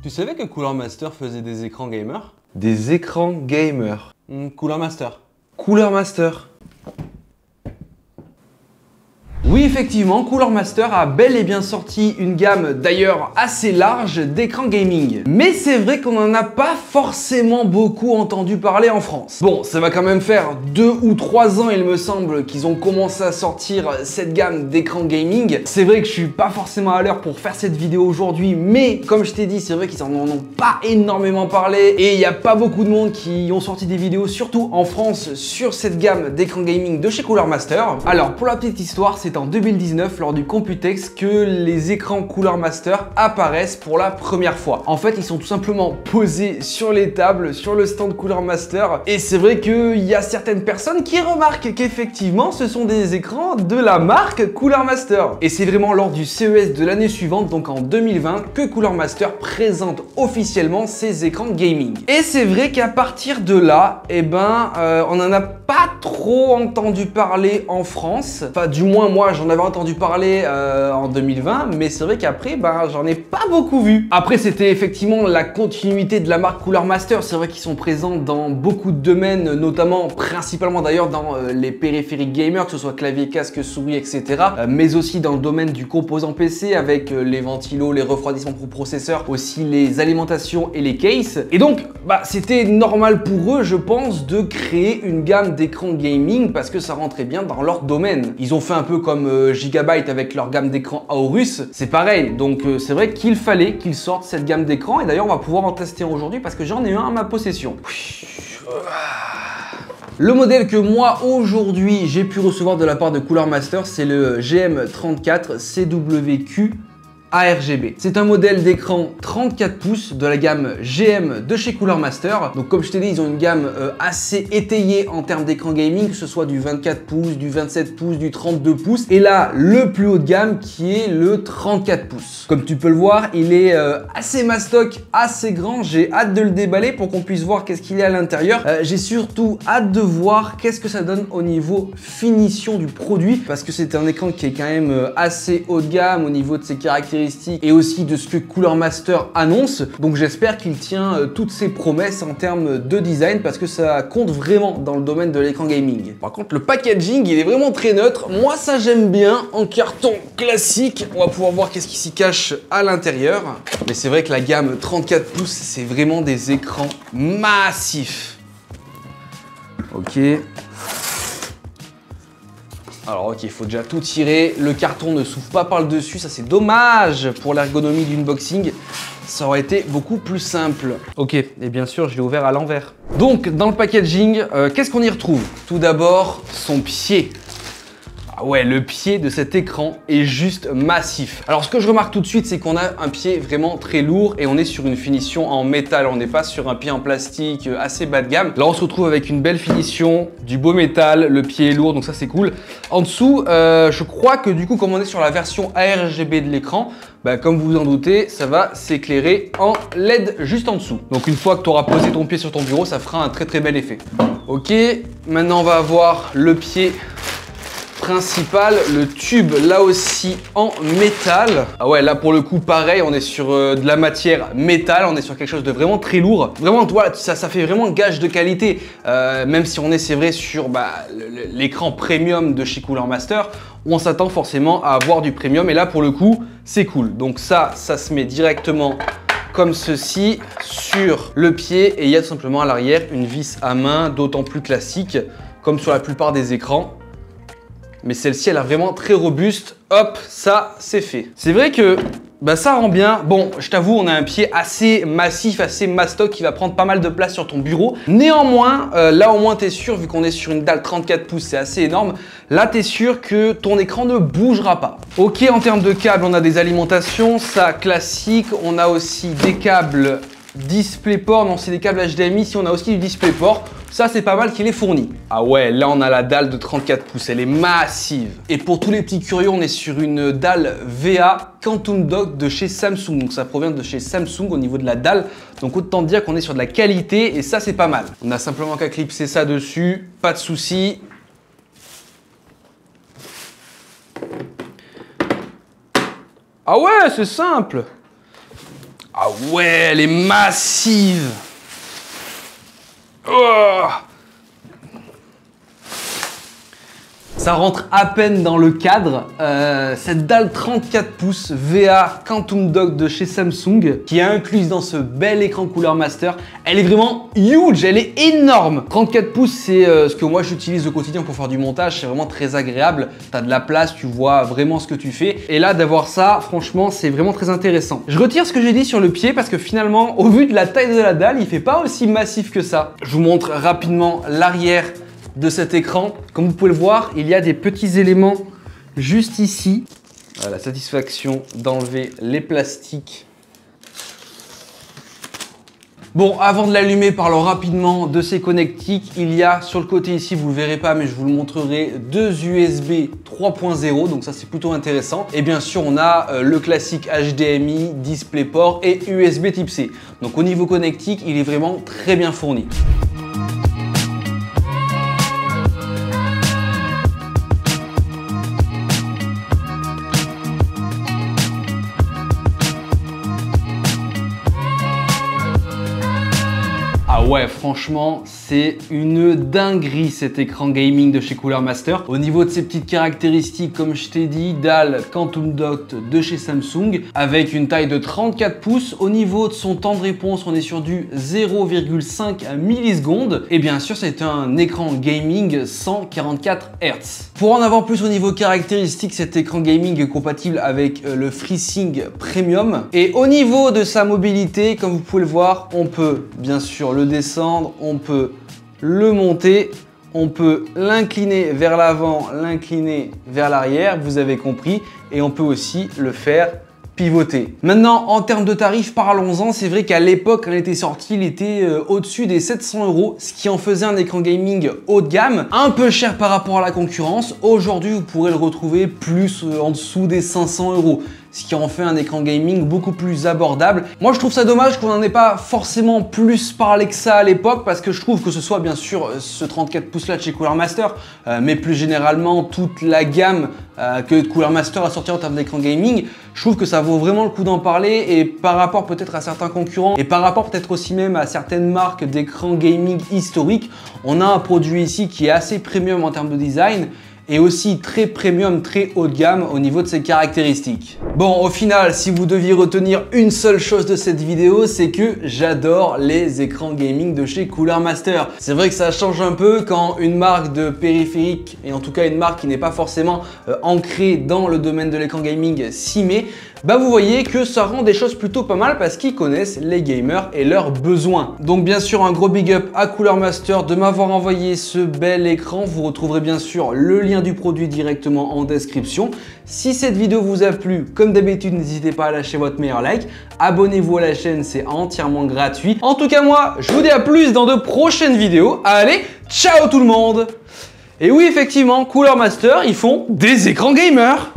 Tu savais que Cooler Master faisait des écrans gamer? Des écrans gamer. Cooler Master. Cooler Master. Oui, effectivement, Cooler Master a bel et bien sorti une gamme d'ailleurs assez large d'écrans gaming. Mais c'est vrai qu'on n'en a pas forcément beaucoup entendu parler en France. Bon, ça va quand même faire 2 ou 3 ans, il me semble, qu'ils ont commencé à sortir cette gamme d'écrans gaming. C'est vrai que je suis pas forcément à l'heure pour faire cette vidéo aujourd'hui, mais comme je t'ai dit, c'est vrai qu'ils en ont pas énormément parlé et il n'y a pas beaucoup de monde qui ont sorti des vidéos, surtout en France, sur cette gamme d'écrans gaming de chez Cooler Master. Alors, pour la petite histoire, c'est en 2019 lors du Computex que les écrans Cooler Master apparaissent pour la première fois. En fait, ils sont tout simplement posés sur les tables, sur le stand Cooler Master, et c'est vrai qu'il y a certaines personnes qui remarquent qu'effectivement ce sont des écrans de la marque Cooler Master. Et c'est vraiment lors du CES de l'année suivante, donc en 2020, que Cooler Master présente officiellement ses écrans gaming. Et c'est vrai qu'à partir de là, on n'en a pas trop entendu parler en France. Enfin, du moins moi j'en avais entendu parler en 2020, mais c'est vrai qu'après j'en ai pas beaucoup vu. Après, c'était effectivement la continuité de la marque Cooler Master. C'est vrai qu'ils sont présents dans beaucoup de domaines, notamment principalement d'ailleurs dans les périphériques gamers, que ce soit clavier, casque, souris, etc. Mais aussi dans le domaine du composant PC avec les ventilos, les refroidissements pour processeurs, aussi les alimentations et les cases. Et donc c'était normal pour eux, je pense, de créer une gamme d'écrans gaming parce que ça rentrait bien dans leur domaine. Ils ont fait un peu comme Gigabyte avec leur gamme d'écran Aorus, c'est pareil. Donc c'est vrai qu'il fallait qu'ils sortent cette gamme d'écran, et d'ailleurs on va pouvoir en tester aujourd'hui parce que j'en ai un à ma possession. Le modèle que moi aujourd'hui j'ai pu recevoir de la part de Cooler Master, c'est le GM34 CWQ ARGB. C'est un modèle d'écran 34 pouces de la gamme GM de chez Cooler Master. Donc comme je t'ai dit, ils ont une gamme assez étayée en termes d'écran gaming, que ce soit du 24 pouces, du 27 pouces, du 32 pouces. Et là, le plus haut de gamme qui est le 34 pouces. Comme tu peux le voir, il est assez mastoc, assez grand. J'ai hâte de le déballer pour qu'on puisse voir qu'est-ce qu'il y a à l'intérieur. J'ai surtout hâte de voir qu'est-ce que ça donne au niveau finition du produit, parce que c'est un écran qui est quand même assez haut de gamme au niveau de ses caractéristiques et aussi de ce que Cooler Master annonce. Donc j'espère qu'il tient toutes ses promesses en termes de design, parce que ça compte vraiment dans le domaine de l'écran gaming. Par contre, le packaging, il est vraiment très neutre. Moi, ça j'aime bien, en carton classique. On va pouvoir voir qu'est-ce qui s'y cache à l'intérieur. Mais c'est vrai que la gamme 34 pouces, c'est vraiment des écrans massifs. Ok. Alors ok, il faut déjà tout tirer, le carton ne s'ouvre pas par le dessus, ça c'est dommage pour l'ergonomie du unboxing, ça aurait été beaucoup plus simple. Ok, et bien sûr je l'ai ouvert à l'envers. Donc dans le packaging, qu'est-ce qu'on y retrouve? Tout d'abord, son pied. Ah ouais, le pied de cet écran est juste massif. Alors ce que je remarque tout de suite, c'est qu'on a un pied vraiment très lourd et on est sur une finition en métal. On n'est pas sur un pied en plastique assez bas de gamme. Là on se retrouve avec une belle finition, du beau métal, le pied est lourd, donc ça c'est cool. En dessous, je crois que du coup, comme on est sur la version ARGB de l'écran, comme vous vous en doutez, ça va s'éclairer en LED juste en dessous. Donc une fois que tu auras posé ton pied sur ton bureau, ça fera un très très bel effet. Ok, maintenant on va avoir le pied principal, le tube là aussi en métal. Ah ouais, là pour le coup pareil, on est sur de la matière métal, on est sur quelque chose de vraiment très lourd. Vraiment, voilà, ça fait vraiment gage de qualité. Même si on est, c'est vrai, sur l'écran premium de chez Cooler Master, on s'attend forcément à avoir du premium, et là pour le coup c'est cool. Donc ça se met directement comme ceci sur le pied, et il y a tout simplement à l'arrière une vis à main, d'autant plus classique comme sur la plupart des écrans. Mais celle-ci, elle est vraiment très robuste. Hop, ça, c'est fait. C'est vrai que ça rend bien. Bon, je t'avoue, on a un pied assez massif, assez mastoc, qui va prendre pas mal de place sur ton bureau. Néanmoins, là au moins, tu es sûr, vu qu'on est sur une dalle 34 pouces, c'est assez énorme. Là, tu es sûr que ton écran ne bougera pas. Ok, en termes de câbles, on a des alimentations, ça classique. On a aussi des câbles DisplayPort. Non, c'est des câbles HDMI. Si on a aussi du DisplayPort, ça c'est pas mal qu'il est fourni. Ah ouais, là on a la dalle de 34 pouces, elle est massive. Et pour tous les petits curieux, on est sur une dalle VA Quantum Dock de chez Samsung. Donc ça provient de chez Samsung au niveau de la dalle. Donc autant dire qu'on est sur de la qualité, et ça c'est pas mal. On a simplement qu'à clipser ça dessus, pas de souci. Ah ouais, c'est simple. Ah ouais, elle est massive. Oh, ça rentre à peine dans le cadre. Cette dalle 34 pouces VA Quantum Dock de chez Samsung qui est incluse dans ce bel écran Cooler Master, elle est vraiment huge, elle est énorme. 34 pouces, c'est ce que moi j'utilise au quotidien pour faire du montage, c'est vraiment très agréable. Tu as de la place, tu vois vraiment ce que tu fais. Et là, d'avoir ça, franchement, c'est vraiment très intéressant. Je retire ce que j'ai dit sur le pied parce que finalement, au vu de la taille de la dalle, il fait pas aussi massif que ça. Je vous montre rapidement l'arrière de cet écran. Comme vous pouvez le voir, il y a des petits éléments juste ici. Voilà, la satisfaction d'enlever les plastiques. Bon, avant de l'allumer, parlons rapidement de ces connectiques. Il y a sur le côté ici, vous ne le verrez pas, mais je vous le montrerai, deux USB 3.0, donc ça c'est plutôt intéressant. Et bien sûr, on a le classique HDMI, DisplayPort et USB Type C. Donc au niveau connectique, il est vraiment très bien fourni. Ah ouais, franchement, c'est une dinguerie cet écran gaming de chez Cooler Master. Au niveau de ses petites caractéristiques, comme je t'ai dit, dalle Quantum Dock de chez Samsung avec une taille de 34 pouces. Au niveau de son temps de réponse, on est sur du 0,5 millisecondes. Et bien sûr, c'est un écran gaming 144 Hz. Pour en avoir plus au niveau caractéristique, cet écran gaming est compatible avec le FreeSync Premium. Et au niveau de sa mobilité, comme vous pouvez le voir, on peut bien sûr le descendre, on peut le monter, on peut l'incliner vers l'avant, l'incliner vers l'arrière, vous avez compris, et on peut aussi le faire pivoter. Maintenant, en termes de tarifs, parlons-en. C'est vrai qu'à l'époque, quand il était sorti, il était au-dessus des 700 €, ce qui en faisait un écran gaming haut de gamme, un peu cher par rapport à la concurrence. Aujourd'hui, vous pourrez le retrouver plus en dessous des 500 €. Ce qui en fait un écran gaming beaucoup plus abordable. Moi, je trouve ça dommage qu'on n'en ait pas forcément plus parlé que ça à l'époque, parce que je trouve que ce soit bien sûr ce 34 pouces là de chez Cooler Master, mais plus généralement toute la gamme que Cooler Master a sorti en termes d'écran gaming, je trouve que ça vaut vraiment le coup d'en parler, et par rapport peut-être à certains concurrents, et par rapport peut-être aussi même à certaines marques d'écran gaming historiques, on a un produit ici qui est assez premium en termes de design, et aussi très premium, très haut de gamme au niveau de ses caractéristiques. Bon, au final, si vous deviez retenir une seule chose de cette vidéo, c'est que j'adore les écrans gaming de chez Cooler Master. C'est vrai que ça change un peu quand une marque de périphérique, et en tout cas une marque qui n'est pas forcément ancrée dans le domaine de l'écran gaming, s'y met. Bah vous voyez que ça rend des choses plutôt pas mal parce qu'ils connaissent les gamers et leurs besoins. Donc bien sûr un gros big up à Cooler Master de m'avoir envoyé ce bel écran. Vous retrouverez bien sûr le lien du produit directement en description. Si cette vidéo vous a plu, comme d'habitude, n'hésitez pas à lâcher votre meilleur like. Abonnez-vous à la chaîne, c'est entièrement gratuit. En tout cas moi, je vous dis à plus dans de prochaines vidéos. Allez, ciao tout le monde! Et oui effectivement, Cooler Master, ils font des écrans gamers.